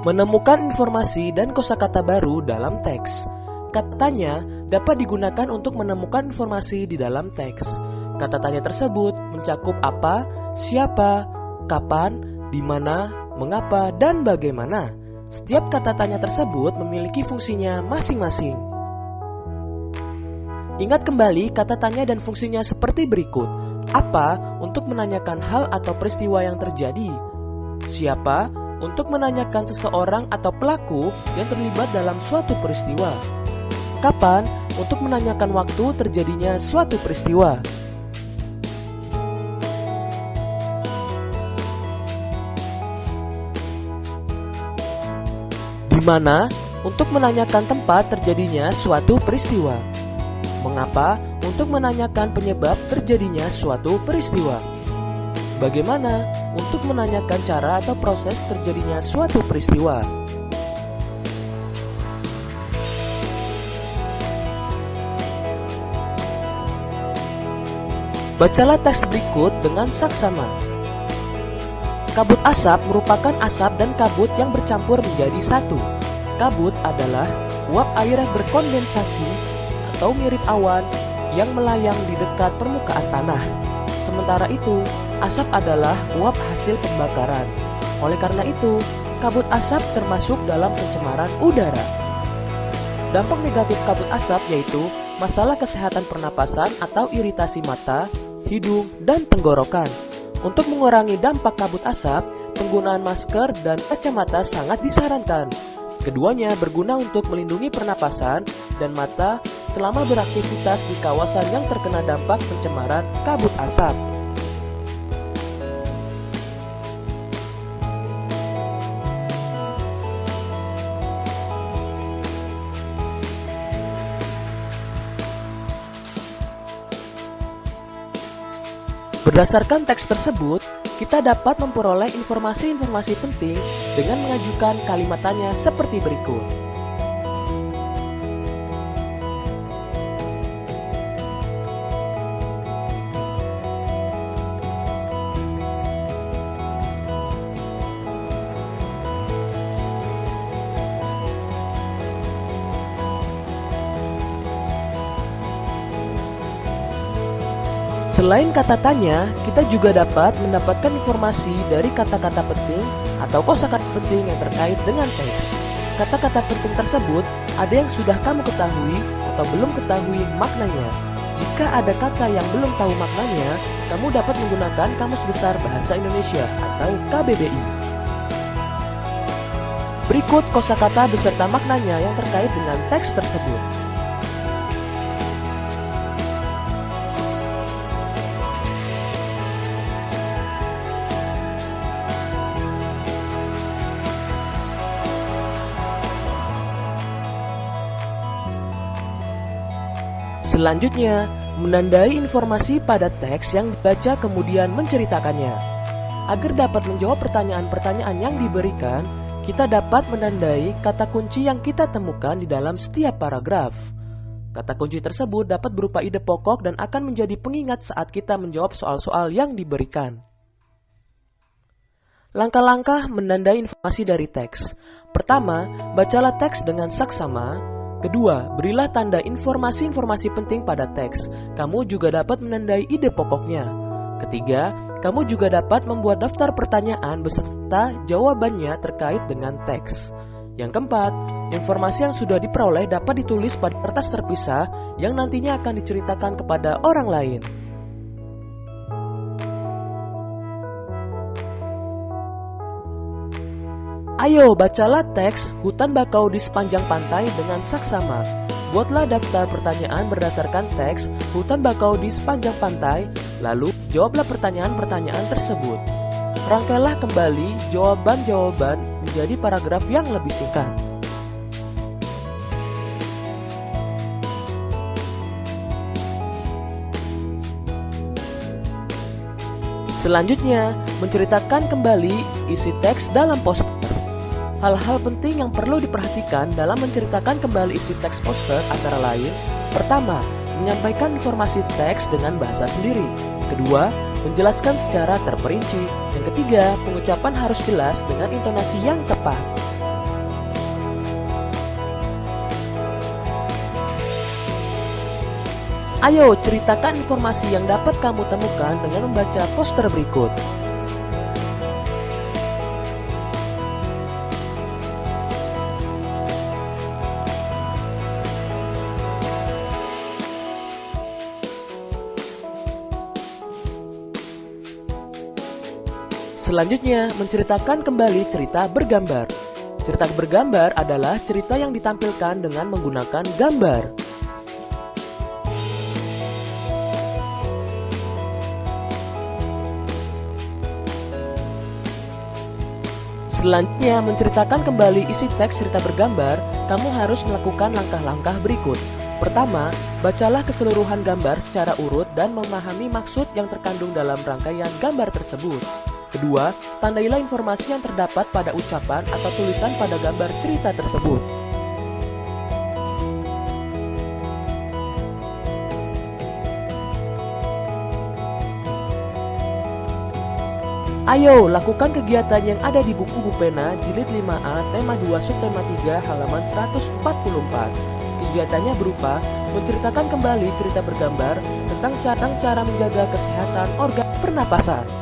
Menemukan informasi dan kosakata baru dalam teks. Kata tanya dapat digunakan untuk menemukan informasi di dalam teks. Kata tanya tersebut mencakup apa, siapa, kapan, di mana, mengapa, dan bagaimana. Setiap kata tanya tersebut memiliki fungsinya masing-masing. Ingat kembali kata tanya dan fungsinya seperti berikut. Apa untuk menanyakan hal atau peristiwa yang terjadi. Siapa untuk menanyakan seseorang atau pelaku yang terlibat dalam suatu peristiwa. Kapan untuk menanyakan waktu terjadinya suatu peristiwa. Di mana untuk menanyakan tempat terjadinya suatu peristiwa. Mengapa untuk menanyakan penyebab terjadinya suatu peristiwa. Bagaimana untuk menanyakan cara atau proses terjadinya suatu peristiwa. Bacalah teks berikut dengan saksama. Kabut asap merupakan asap dan kabut yang bercampur menjadi satu. Kabut adalah uap air yang berkondensasi atau mirip awan yang melayang di dekat permukaan tanah. Sementara itu, asap adalah uap hasil pembakaran. Oleh karena itu, kabut asap termasuk dalam pencemaran udara. Dampak negatif kabut asap yaitu masalah kesehatan pernapasan atau iritasi mata, hidung, dan tenggorokan. Untuk mengurangi dampak kabut asap, penggunaan masker dan kacamata sangat disarankan. Keduanya berguna untuk melindungi pernapasan dan mata selama beraktivitas di kawasan yang terkena dampak pencemaran kabut asap. Berdasarkan teks tersebut, kita dapat memperoleh informasi-informasi penting dengan mengajukan kalimat tanya seperti berikut. Selain kata tanya, kita juga dapat mendapatkan informasi dari kata-kata penting atau kosakata penting yang terkait dengan teks. Kata-kata penting tersebut ada yang sudah kamu ketahui atau belum ketahui maknanya. Jika ada kata yang belum tahu maknanya, kamu dapat menggunakan Kamus Besar Bahasa Indonesia atau KBBI. Berikut kosakata beserta maknanya yang terkait dengan teks tersebut. Selanjutnya, menandai informasi pada teks yang dibaca kemudian menceritakannya. Agar dapat menjawab pertanyaan-pertanyaan yang diberikan, kita dapat menandai kata kunci yang kita temukan di dalam setiap paragraf. Kata kunci tersebut dapat berupa ide pokok dan akan menjadi pengingat saat kita menjawab soal-soal yang diberikan. Langkah-langkah menandai informasi dari teks. Pertama, bacalah teks dengan saksama. Kedua, berilah tanda informasi-informasi penting pada teks. Kamu juga dapat menandai ide pokoknya. Ketiga, kamu juga dapat membuat daftar pertanyaan beserta jawabannya terkait dengan teks. Yang keempat, informasi yang sudah diperoleh dapat ditulis pada kertas terpisah yang nantinya akan diceritakan kepada orang lain. Ayo bacalah teks Hutan Bakau di Sepanjang Pantai dengan saksama. Buatlah daftar pertanyaan berdasarkan teks Hutan Bakau di Sepanjang Pantai, lalu jawablah pertanyaan-pertanyaan tersebut. Rangkailah kembali jawaban-jawaban menjadi paragraf yang lebih singkat. Selanjutnya, menceritakan kembali isi teks dalam poster. Hal-hal penting yang perlu diperhatikan dalam menceritakan kembali isi teks poster antara lain: pertama, menyampaikan informasi teks dengan bahasa sendiri. Kedua, menjelaskan secara terperinci. Yang ketiga, pengucapan harus jelas dengan intonasi yang tepat. Ayo ceritakan informasi yang dapat kamu temukan dengan membaca poster berikut. Selanjutnya, menceritakan kembali cerita bergambar. Cerita bergambar adalah cerita yang ditampilkan dengan menggunakan gambar. Selanjutnya, menceritakan kembali isi teks cerita bergambar, kamu harus melakukan langkah-langkah berikut. Pertama, bacalah keseluruhan gambar secara urut dan memahami maksud yang terkandung dalam rangkaian gambar tersebut. Kedua, tandailah informasi yang terdapat pada ucapan atau tulisan pada gambar cerita tersebut. Ayo, lakukan kegiatan yang ada di buku Bupena Jilid 5A Tema 2 Subtema 3 halaman 144. Kegiatannya berupa menceritakan kembali cerita bergambar tentang cara menjaga kesehatan organ pernapasan.